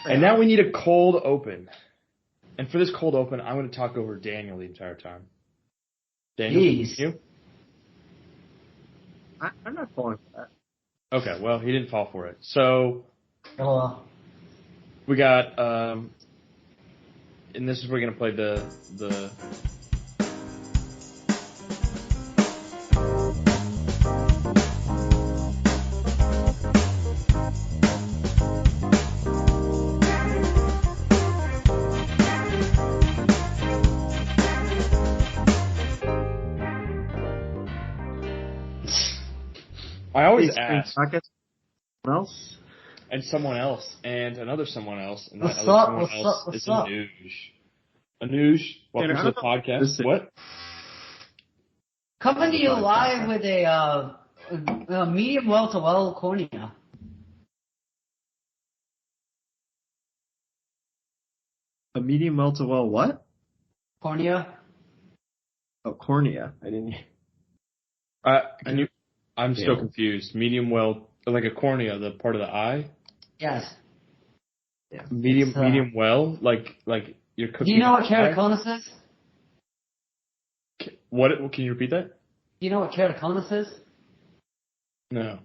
And now we need a cold open. And for this cold open, I'm going to talk over Daniel the entire time. Daniel, you? I'm not falling for that. Okay, well, he didn't fall for it. So, we got, and this is where we're going to play the I always ask. Someone else? And someone else, and another someone else, and that other someone else is Anuj. Anuj, welcome to the podcast. What? Coming to you live with a medium well to well cornea. A medium well to well what? Cornea. Oh, cornea. I didn't. I'm still confused. Medium well, like a cornea, the part of the eye. Yes. Yeah. Medium well, like you're cooking. Do you know what keratoconus is? What? Can you repeat that? Do you know what keratoconus is? No.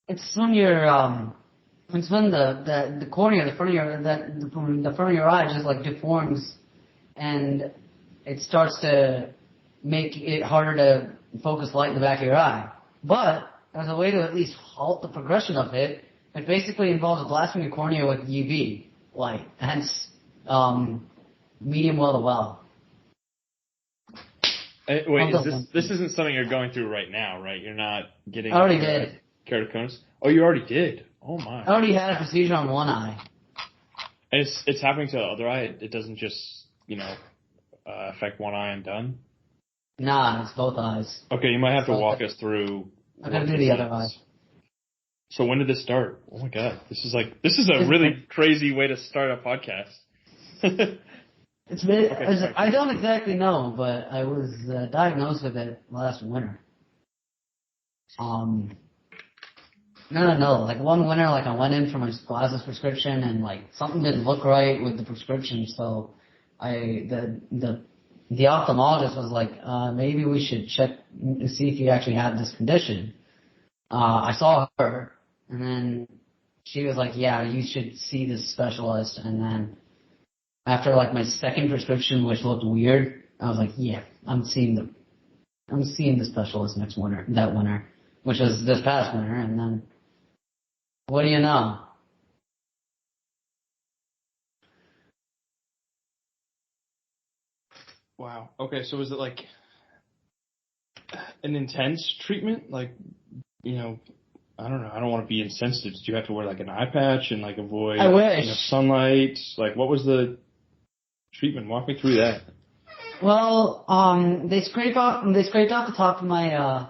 It's when it's when the cornea, the front of your eye just like deforms, and it starts to make it harder to focus light in the back of your eye. But as a way to at least halt the progression of it, it basically involves blasting your cornea with UV light, hence medium well to well. Wait, this isn't something you're going through right now, right? You're not getting. I already did. Keratoconus? Oh, you already did. Oh my. I already had a procedure on one eye. And it's happening to the other eye. It doesn't just affect one eye and done. Nah, it's both eyes. Okay, you might have to walk us through. I gotta do the other eye. So when did this start? Oh my god, this is a really crazy way to start a podcast. It's been, I don't exactly know, but I was diagnosed with it last winter. No. Like one winter, like I went in for my glasses prescription, and like something didn't look right with the prescription, so the ophthalmologist was like, maybe we should check to see if you actually had this condition. I saw her, and then she was like, yeah, you should see this specialist. And then after like my second prescription, which looked weird, I was like, yeah, I'm seeing the specialist that winter, which was this past winter. And then, what do you know? Wow. Okay, so was it like an intense treatment? Like, I don't know. I don't want to be insensitive. Did you have to wear like an eye patch and like avoid sunlight? Like, what was the treatment? Walk me through that. Well, they scraped off the top of my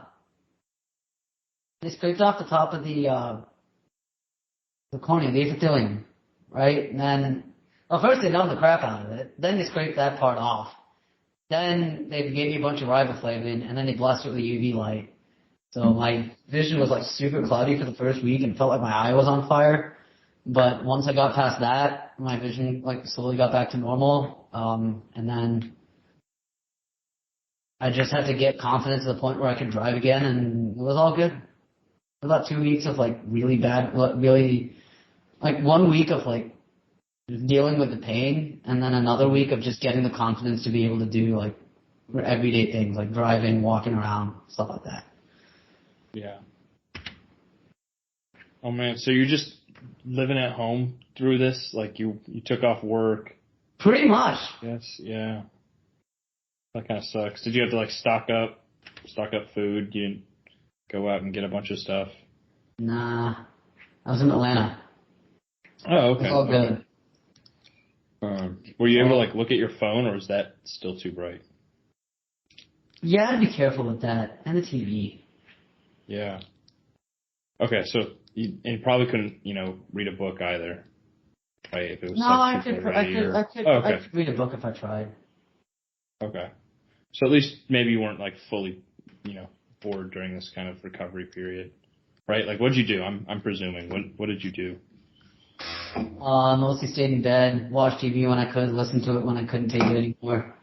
the cornea, the epithelium, right? And then, well, first they numbed the crap out of it. Then they scraped that part off. Then they gave me a bunch of riboflavin, and then they blasted it with UV light. So my vision was like super cloudy for the first week and felt like my eye was on fire. But once I got past that, my vision like slowly got back to normal. And then I just had to get confident to the point where I could drive again, and it was all good. About 2 weeks of like really bad, like 1 week of like dealing with the pain, and then another week of just getting the confidence to be able to do like everyday things like driving, walking around, stuff like that. Yeah. Oh man, so you're just living at home through this? Like you took off work? Pretty much. Yes, yeah. That kind of sucks. Did you have to like stock up food? You didn't go out and get a bunch of stuff? Nah. I was in Atlanta. Oh, okay. It's all good. Were you able to like look at your phone, or is that still too bright? Yeah, I had to be careful with that, and the TV. Yeah. Okay, so you probably couldn't, read a book either, right? If it was I could read a book if I tried. Okay. So at least maybe you weren't like fully, bored during this kind of recovery period, right? Like, what'd you do? I'm presuming. What did you do? Mostly stayed in bed, watched TV when I could, listened to it when I couldn't take it anymore.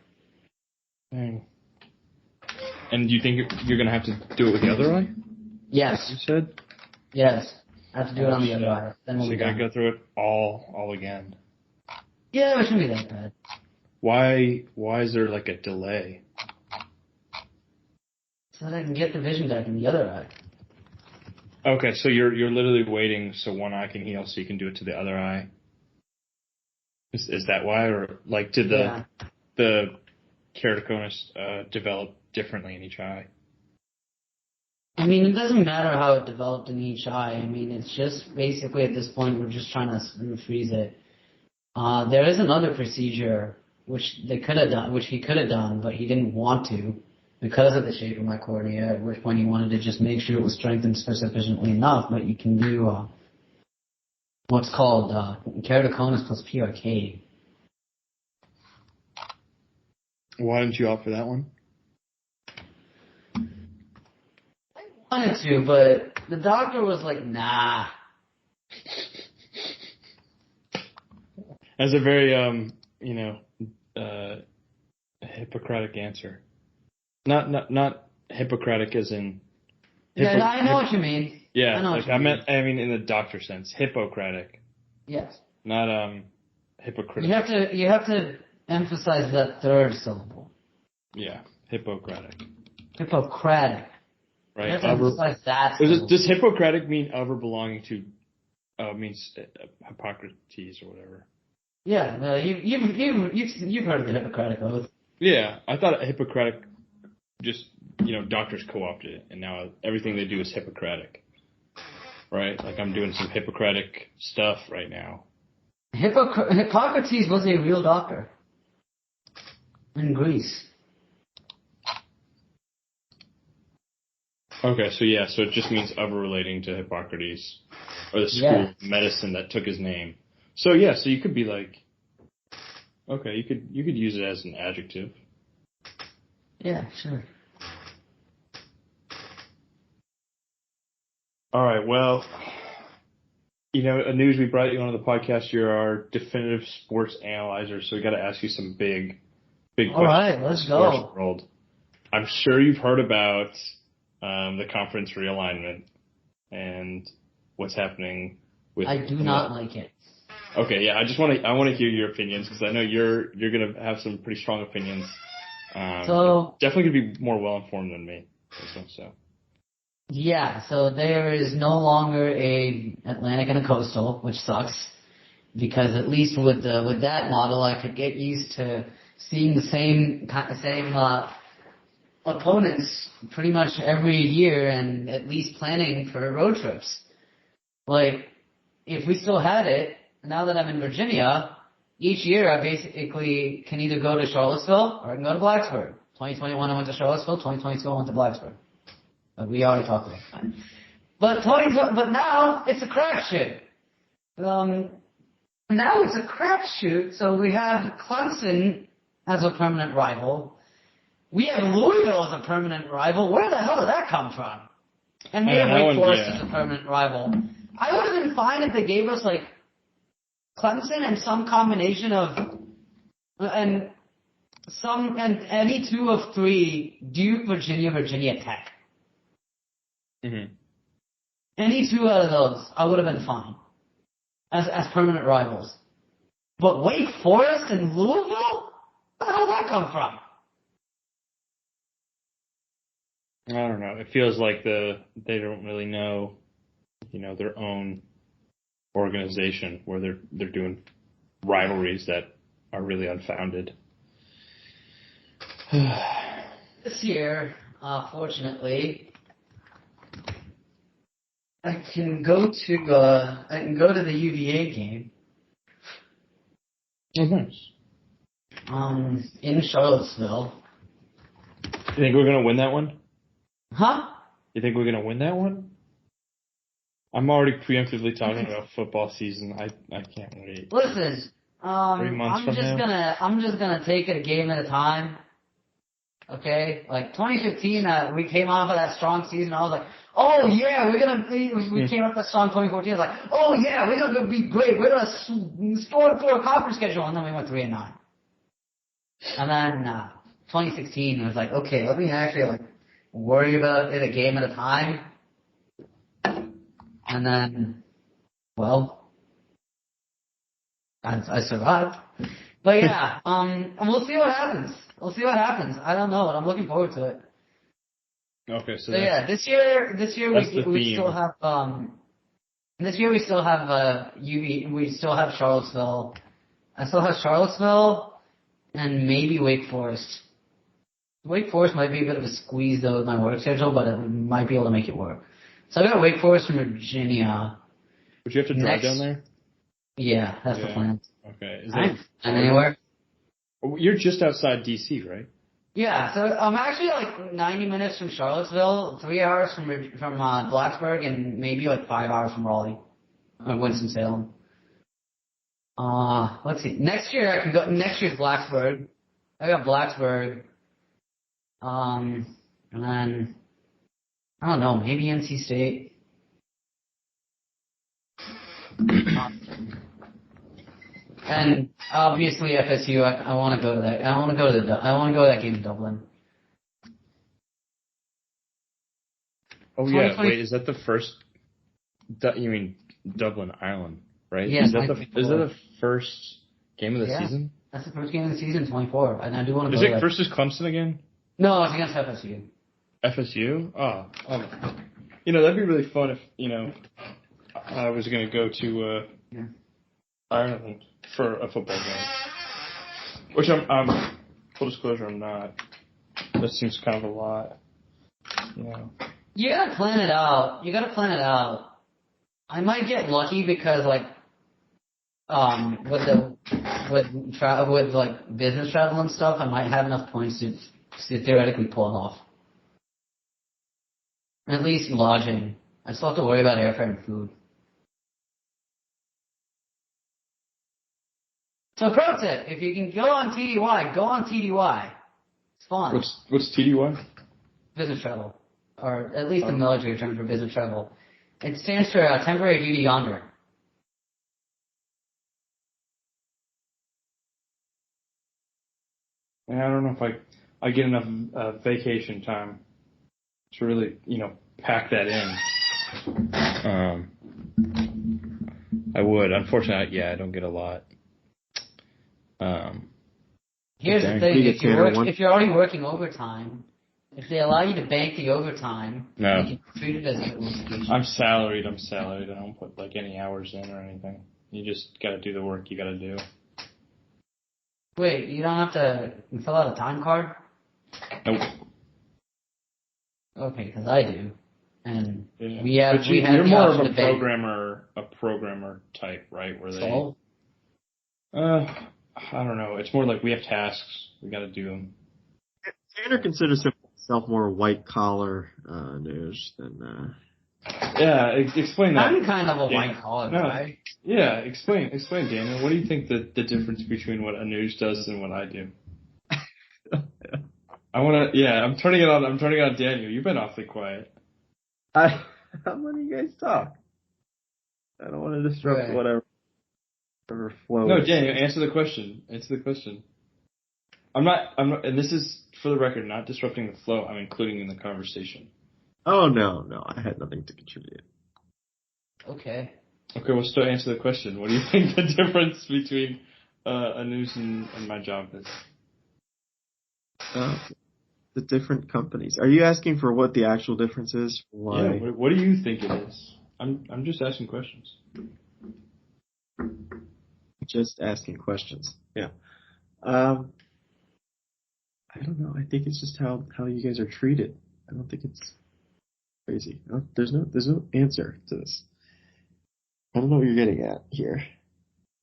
Dang. And do you think you're going to have to do it with the other eye? Yes. You said? Yes. I have to do it on the other eye. Then we'll so you got to go through it all again. Yeah, it shouldn't be that bad. Why is there like a delay? So that I can get the vision back in the other eye. Okay, so you're literally waiting so one eye can heal so you can do it to the other eye. Is that why, or like did the keratoconus develop differently in each eye? I mean, it doesn't matter how it developed in each eye. I mean, it's just basically at this point we're just trying to freeze it. There is another procedure which he could have done, but he didn't want to because of the shape of my cornea. At which point he wanted to just make sure it was strengthened sufficiently enough. But you can do what's called keratoconus plus PRK. Why didn't you opt for that one? I wanted to, but the doctor was like, nah. That's a very, Hippocratic answer. Not Hippocratic as in. Yeah, I know what you mean. Yeah, I mean in the doctor sense, Hippocratic. Yes. Not hypocritical. You have to emphasize that third syllable. Yeah, Hippocratic. Hippocratic. Right. You have to emphasize that. Does Hippocratic mean ever belonging to? Means Hippocrates or whatever. Yeah, you've heard of the Hippocratic Oath. Yeah, I thought Hippocratic just doctors co-opted it, and now everything they do is Hippocratic. Right? Like I'm doing some Hippocratic stuff right now. Hippocrates was a real doctor in Greece. Okay, so it just means ever relating to Hippocrates, or the school of medicine that took his name. So so you could be like, okay, you could use it as an adjective. Yeah, sure. All right, well, Anuj, we brought you onto the podcast. You're our definitive sports analyzer, so we got to ask you some big questions. All right, let's go. World. I'm sure you've heard about the conference realignment and what's happening with. I do not like it. Okay, yeah, I want to hear your opinions because I know you're gonna have some pretty strong opinions. So definitely gonna be more well informed than me. So. Yeah, so there is no longer a Atlantic and a coastal, which sucks because at least with that model, I could get used to seeing the same opponents pretty much every year and at least planning for road trips. Like, if we still had it, now that I'm in Virginia, each year I basically can either go to Charlottesville or I can go to Blacksburg. 2021 I went to Charlottesville, 2022 I went to Blacksburg. But we already talked about that. But now it's a crapshoot. Now it's a crapshoot, so we have Clemson as a permanent rival. We have Louisville as a permanent rival. Where the hell did that come from? And we have Wake Forest as a permanent rival. I would have been fine if they gave us like Clemson and some combination of and any two of three Duke, Virginia Tech. Mm-hmm. Any two out of those, I would have been fine as permanent rivals. But Wake Forest and Louisville, where the hell did that come from? I don't know. It feels like they don't really know, their own organization where they're doing rivalries that are really unfounded. This year, fortunately, I can go to the UVA game. Oh, nice. In Charlottesville. You think we're gonna win that one? Huh? You think we're gonna win that one? I'm already preemptively talking about football season. I can't wait. Listen, 3 months I'm just gonna take it a game at a time. Okay, like 2015, we came off of that strong season. I was like, oh yeah, we came up with that song 2014. It's like, oh yeah, we're gonna be great. We're gonna score for a conference schedule, and then we went 3-9. And then 2016, it was like, okay, let me actually like worry about it a game at a time. And then, well, I survived. But yeah, and we'll see what happens. I don't know, but I'm looking forward to it. Okay, so yeah, this year we still have we still have Charlottesville. I still have Charlottesville and maybe Wake Forest. Wake Forest might be a bit of a squeeze though with my work schedule, but it might be able to make it work. So I got Wake Forest from Virginia. Would you have to drive down there? Yeah, that's the plan. Okay. Is that anywhere? You're just outside DC, right? Yeah, so I'm actually like 90 minutes from Charlottesville, 3 hours from Blacksburg, and maybe like 5 hours from Raleigh, or Winston-Salem. Let's see. Next year I can go. Next year's Blacksburg. I got Blacksburg. And then I don't know, maybe NC State. And obviously FSU. I want to go to that. I want to go to that game in Dublin. Oh yeah, wait, is that the first? You mean Dublin, Ireland, right? Yeah. Is that the first game of the season? That's the first game of the season, 24. And I do want to go. Is it versus Clemson again? No, it's against FSU. FSU? Oh. That'd be really fun if I was going to go to Ireland for a football game. Which I'm full disclosure, I'm not. That seems kind of a lot. You gotta plan it out. I might get lucky because with like business travel and stuff, I might have enough points to theoretically pull it off. At least lodging. I still have to worry about airfare and food. So pro tip, if you can go on TDY, go on TDY. It's fun. What's TDY? Business travel. Or at least the military term for business travel. It stands for temporary duty yonder. I don't know if I get enough vacation time to really, pack that in. I would. Unfortunately, I don't get a lot. Here's the thing: if you're already working overtime, if they allow you to bank the overtime, you can treat it as a vacation. I'm salaried. I don't put any hours in or anything. You just got to do the work you got to do. Wait, you don't have to fill out a time card? Nope. Okay, because I do, and you're more of a programmer type, right? Where so? I don't know. It's more like we have tasks. We got to do them. Tanner considers himself more white collar news than. Yeah, explain that. I'm kind of a white collar guy. Yeah, explain, Daniel. What do you think the difference between what Anuj does and what I do? I'm turning it on Daniel. You've been awfully quiet. How many you guys talk? I don't want to disrupt whatever flow. No, Daniel, answer the question. I'm not, and this is, for the record, not disrupting the flow. I'm including in the conversation. Oh, no. I had nothing to contribute. Okay, well, still answer the question. What do you think the difference between Anuj and my job is? The different companies. Are you asking for what the actual difference is? Why? Yeah, what do you think it is? I'm just asking questions. Just asking questions. Yeah. I don't know. I think it's just how you guys are treated. I don't think it's crazy. There's no answer to this. I don't know what you're getting at here.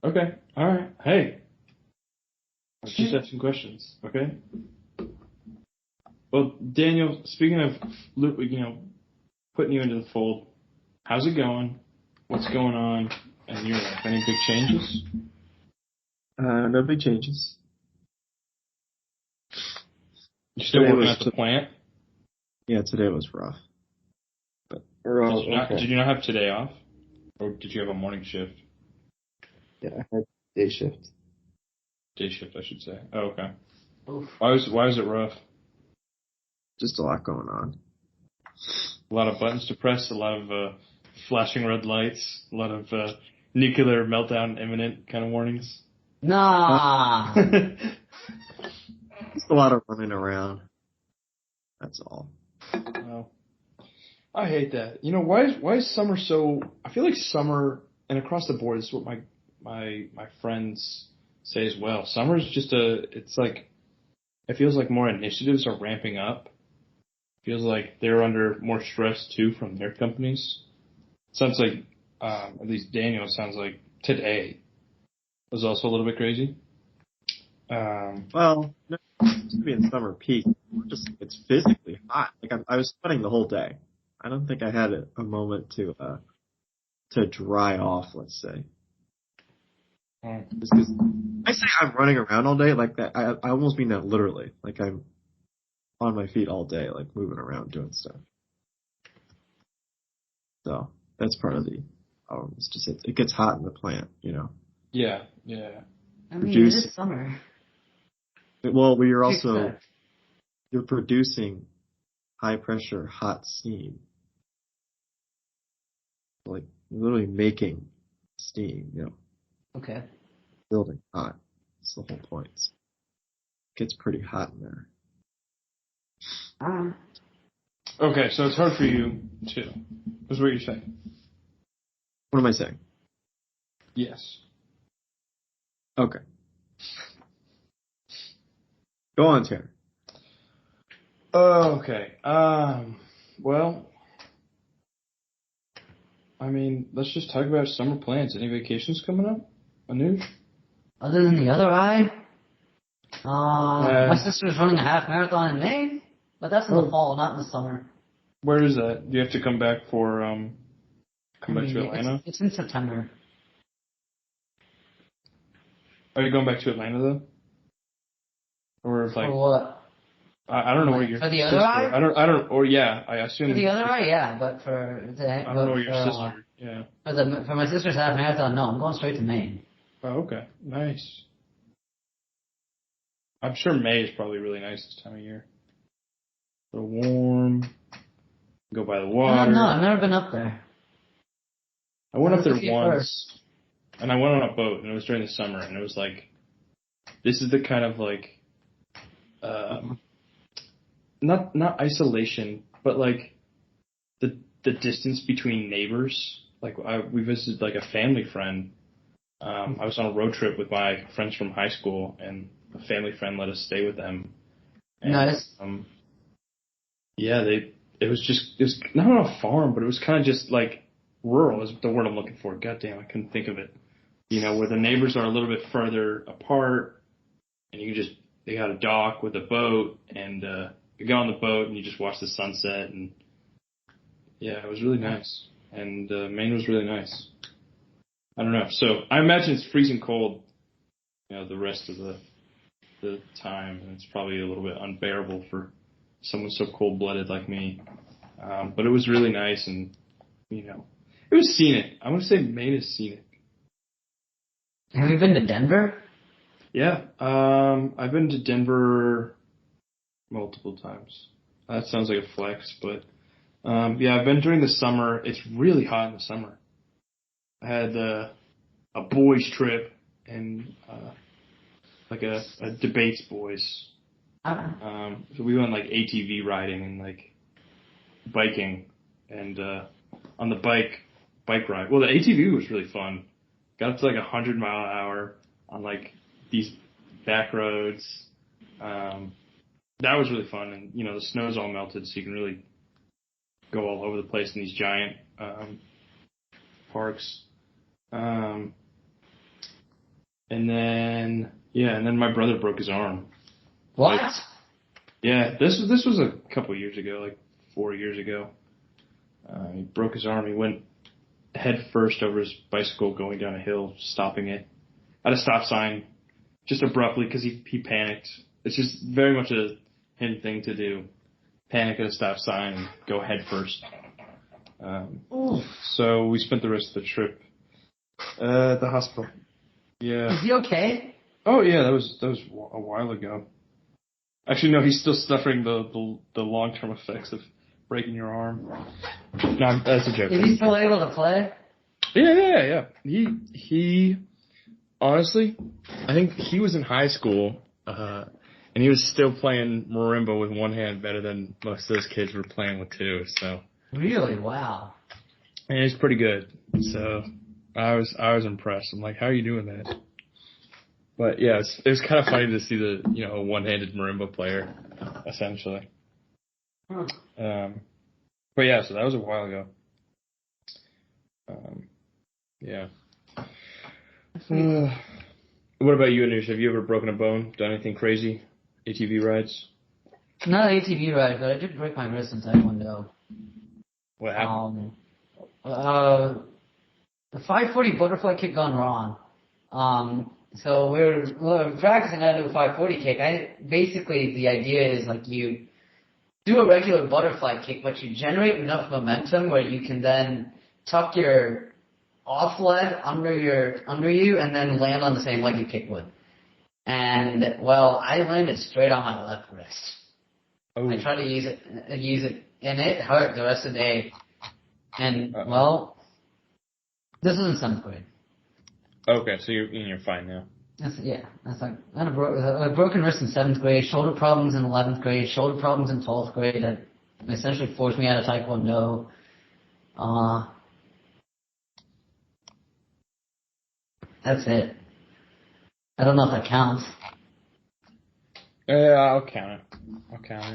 Okay. All right. Hey. I'm just asking questions. Okay. Well, Daniel, speaking of, putting you into the fold, how's it going? What's going on in your life? Any big changes? No big changes. You still working at the plant? Yeah, today was rough. But Did you not have today off? Or did you have a morning shift? Yeah, I had day shift. Day shift, I should say. Oh, okay. Oof. Why was it rough? Just a lot going on. A lot of buttons to press, a lot of flashing red lights, a lot of nuclear meltdown imminent kind of warnings. Nah. Just a lot of running around. That's all. Oh. I hate that. You know, why is summer so... I feel like summer, and across the board, this is what my friends say as well. Summer is just it's like, it feels like more initiatives are ramping up. Feels like they're under more stress too from their companies. Sounds like, at least Daniel, sounds like today was also a little bit crazy. Well, no, it's to be in summer peak. It's physically hot. Like I was sweating the whole day. I don't think I had a moment to dry off. Let's say. Just 'cause I say I'm running around all day like that. I almost mean that literally. Like I'm on my feet all day, like moving around doing stuff. So that's part of the problem. It's just it gets hot in the plant, you know. Yeah. I mean, it is summer. Well, you're producing high pressure hot steam, like literally making steam, you know. Okay. Building hot. That's the whole point. It gets pretty hot in there. Okay, so it's hard for you too. Is what you're saying? What am I saying? Yes. Okay. Go on, Tanner. Okay. Well, I mean, let's just talk about summer plans. Any vacations coming up? Anuj? Other than the other eye, my sister's running a half marathon in May, but that's in the fall, not in the summer. Where is that? Do you have to come back for to Atlanta? It's in September. Are you going back to Atlanta though? Or like For what? I don't know where your for the sister. other eye? I don't. Or yeah, I assume. For the other eye, yeah, but I don't know where your sister. Yeah. For my sister's half marathon, no, I'm going straight to Maine. Oh, okay, nice. I'm sure May is probably really nice this time of year. A little warm. Go by the water. No, I've never been up there. I went up there once, and I went on a boat, and it was during the summer, and it was like, this is the kind of like, not isolation, but like the distance between neighbors. Like we visited like a family friend. I was on a road trip with my friends from high school, and a family friend let us stay with them. And, nice. Yeah, it was not on a farm, but it was kind of just like rural is the word I'm looking for. God damn, I couldn't think of it. You know, where the neighbors are a little bit further apart, and they got a dock with a boat, and you go on the boat and you just watch the sunset, and yeah, it was really nice. And Maine was really nice. I don't know. So I imagine it's freezing cold, you know, the rest of the time, and it's probably a little bit unbearable for someone so cold-blooded like me. But it was really nice, and, you know, it was scenic. I want to say Maine is scenic. Have you been to Denver? Yeah. I've been to Denver multiple times. That sounds like a flex, but yeah, I've been during the summer. It's really hot in the summer. I had a boys trip and like a debates boys. So we went like ATV riding and like biking, and on the bike ride. Well, the ATV was really fun. Got up to like 100 mile an hour on like these back roads. That was really fun, and you know the snow's all melted, so you can really go all over the place in these giant parks. And then my brother broke his arm. What? Like, yeah, this was a couple years ago, like 4 years ago. He broke his arm. He went head first over his bicycle going down a hill, stopping it at a stop sign, just abruptly because he panicked. It's just very much a him thing to do. Panic at a stop sign and go head first. So we spent the rest of the trip at the hospital. Yeah. Is he okay? Oh yeah, that was a while ago. Actually, no, he's still suffering the long-term effects of breaking your arm. No, that's a joke. Is he still able to play? Yeah. He honestly, I think he was in high school, and he was still playing marimba with one hand better than most of those kids were playing with two. So really, wow. And he's pretty good. So I was impressed. I'm like, how are you doing that? But yeah, it was kind of funny to see the a one-handed marimba player, essentially. But yeah, so that was a while ago. Yeah. What about you, Anuj? Have you ever broken a bone? Done anything crazy? ATV rides? Not ATV ride, but I did break my wrist in Taekwondo. What happened? The 540 butterfly kick gone wrong. So we're practicing how to do a 540 kick. Basically the idea is like you do a regular butterfly kick, but you generate enough momentum where you can then tuck your off leg under you and then land on the same leg you kick with. And well, I landed straight on my left wrist. Oh. I tried to use it, and it hurt the rest of the day. And well, this is in 7th grade. Okay, so you're fine now. That's like I had a broken wrist in 7th grade, shoulder problems in 11th grade, shoulder problems in 12th grade that essentially forced me out of Taekwondo. That's it. I don't know if that counts. I'll count it.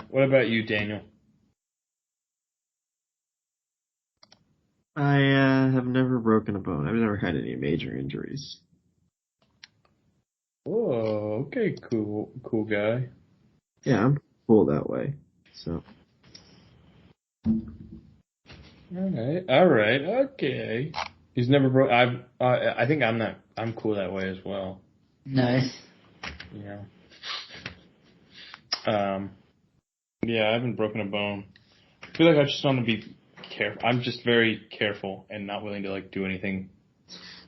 What about you, Daniel? I have never broken a bone. I've never had any major injuries. Oh, okay, cool guy. Yeah, I'm cool that way. So. All right, okay. He's never broke. I think I'm cool that way as well. Nice. Yeah. Yeah, I haven't broken a bone. I feel like I just want to be careful. I'm just very careful and not willing to do anything.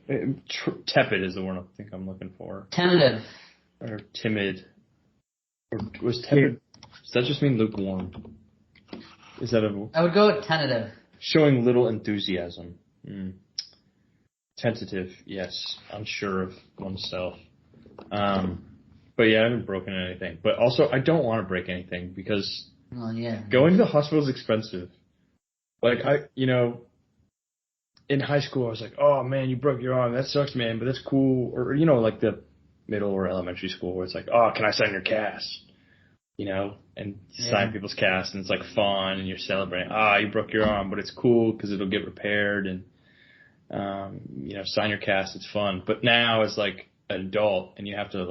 Tepid is the word I think I'm looking for. Tentative. Or timid. Or was tepid? Does that just mean lukewarm? Is that I would go with tentative. Showing little enthusiasm. Tentative, yes. Unsure of oneself. But yeah, I haven't broken anything. But also, I don't want to break anything because going to the hospital is expensive. In high school, I was like, oh man, you broke your arm. That sucks, man, but that's cool. Or, the middle or elementary school where it's like, oh, can I sign your cast? And sign people's cast, and it's fun, and you're celebrating. You broke your arm, but it's cool because it'll get repaired, and sign your cast. It's fun. But now as an adult, and you have to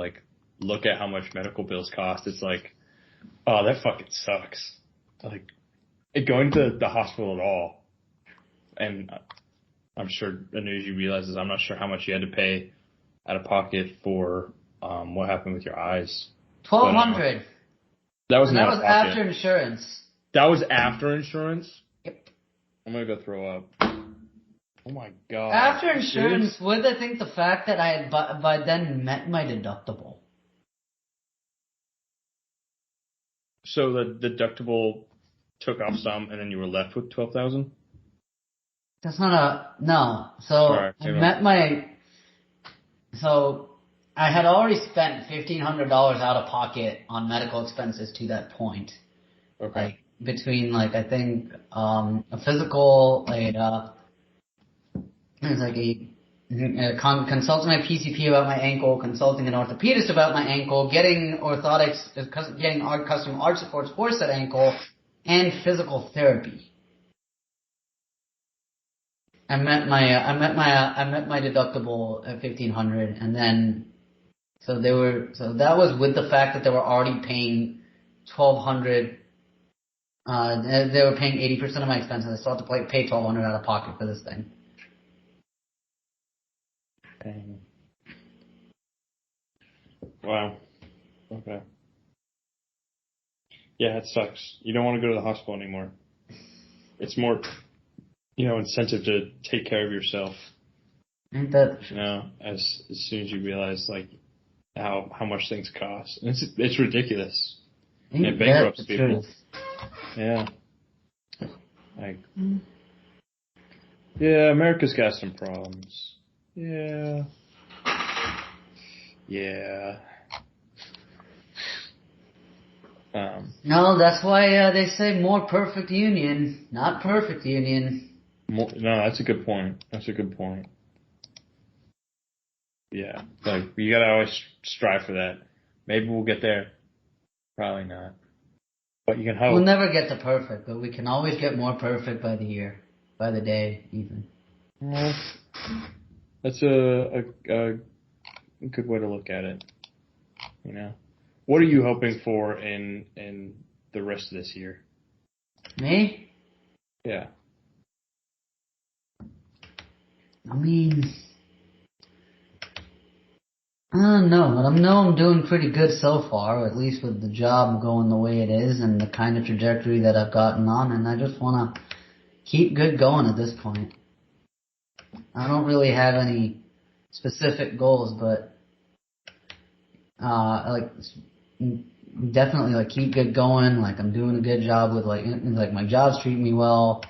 look at how much medical bills cost. It's oh, that fucking sucks. Going to the hospital at all, and I'm sure Anuj, you realizes I'm not sure how much you had to pay out of pocket for what happened with your eyes. $1,200. That was after insurance. That was after insurance? Yep. I'm gonna go throw up. Oh my god. After insurance, with I think the fact that I had by then met my deductible. So the deductible took off some, and then you were left with $12,000? That's not no. So I had already spent $1,500 out of pocket on medical expenses to that point. Okay. Between I think a physical, consulting my PCP about my ankle, consulting an orthopedist about my ankle, getting orthotics, getting custom arch supports for said ankle, and physical therapy. I met my deductible at $1,500, and then so that was with the fact that they were already paying $1,200. They were paying 80% of my expenses. I still had to pay $1,200 out of pocket for this thing. Wow. Okay. Yeah, it sucks. You don't want to go to the hospital anymore. It's more incentive to take care of yourself. Ain't that? As soon as you realize like how much things cost, and it's ridiculous. It bankrupts people. Yeah. Like, yeah, America's got some problems. Yeah. Yeah. No, that's why they say more perfect union, not perfect union. No, that's a good point. Yeah, like you gotta always strive for that. Maybe we'll get there. Probably not. But you can hope. We'll never get to perfect, but we can always get more perfect by the year, by the day, even. Well, that's a good way to look at it. What are you hoping for in the rest of this year? Me? Yeah. I mean, I don't know, but I know I'm doing pretty good so far, at least with the job going the way it is and the kind of trajectory that I've gotten on, and I just want to keep good going at this point. I don't really have any specific goals, but definitely keep good going. Like I'm doing a good job with like my job's treating me well.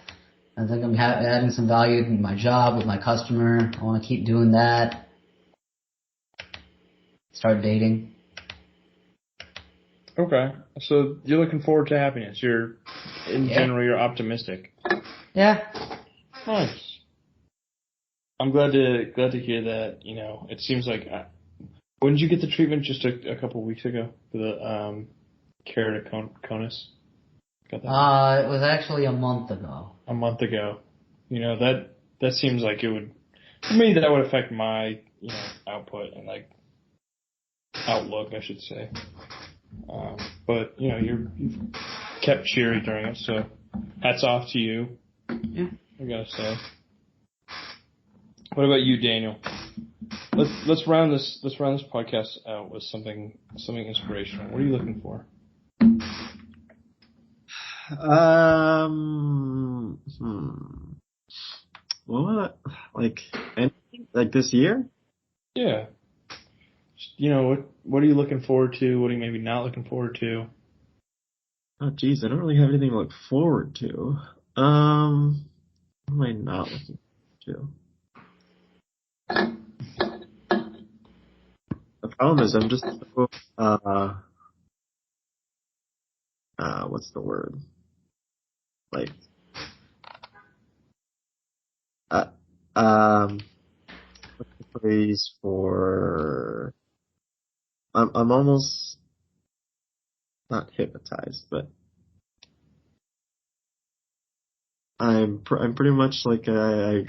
I think I'm adding some value to my job with my customer. I want to keep doing that. Start dating. Okay, so you're looking forward to happiness. General, you're optimistic. Yeah. Nice. I'm glad to hear that. It seems like. When did you get the treatment? Just a couple of weeks ago for the keratoconus. Got that? It was actually a month ago. A month ago. That seems like it would. For me, that would affect my output and like outlook, I should say. But you've kept cheery during it, so hats off to you. Yeah. I gotta say. What about you, Daniel? Let's round this podcast out with something inspirational. What are you looking for? Well, like this year? Yeah. What are you looking forward to? What are you maybe not looking forward to? Oh, geez, I don't really have anything to look forward to. What am I not looking forward to? The problem is I'm just so, what's the word? Like, what's the phrase for? I'm almost not hypnotized, but I'm pretty much like I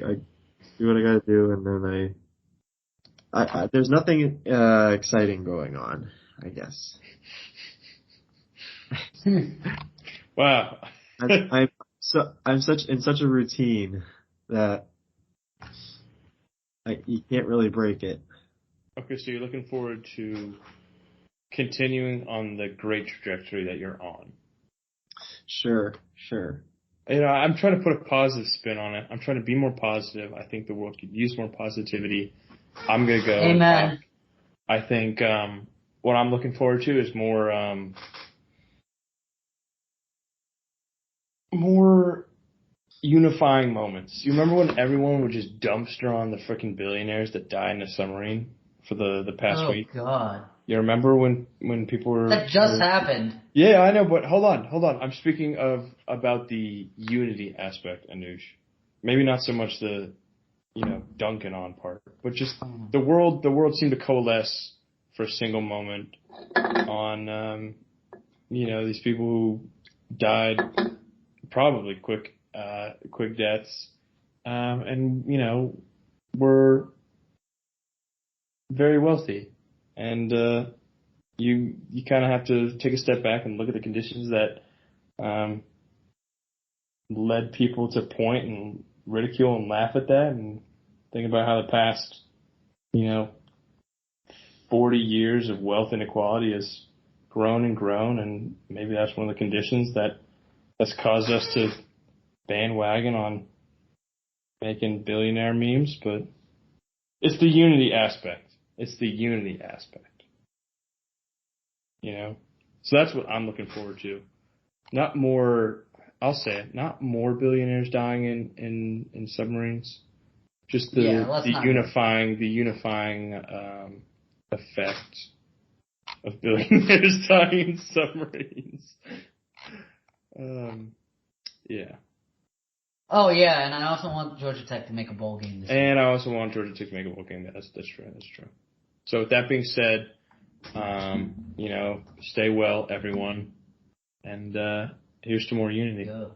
do what I gotta do, and then I there's nothing exciting going on, I guess. Wow. I'm in such a routine that you can't really break it. Okay, so you're looking forward to continuing on the great trajectory that you're on. Sure. I'm trying to put a positive spin on it. I'm trying to be more positive. I think the world could use more positivity. I'm gonna go. Amen. I think what I'm looking forward to is more unifying moments. You remember when everyone would just dumpster on the freaking billionaires that died in a submarine for the past week? Oh God. You remember when people were... That just happened. Yeah, I know, but hold on. I'm speaking about the unity aspect, Anuj. Maybe not so much the, dunking on part, but just the world seemed to coalesce for a single moment on, these people who died probably quick deaths, and, were very wealthy. And you kind of have to take a step back and look at the conditions that led people to point and ridicule and laugh at that, and think about how the past 40 years of wealth inequality has grown and grown, and maybe that's one of the conditions that's caused us to bandwagon on making billionaire memes, but it's the unity aspect. It's the unity aspect. You know? So that's what I'm looking forward to. Not more, I'll say it, not more billionaires dying in submarines. Just the unifying effect of billionaires dying in submarines. Yeah. Oh yeah, and I also want Georgia Tech to make a bowl game this year. And I also want Georgia Tech to make a bowl game. That's true. That's true. So with that being said, you know, stay well, everyone, and here's to more unity. Go.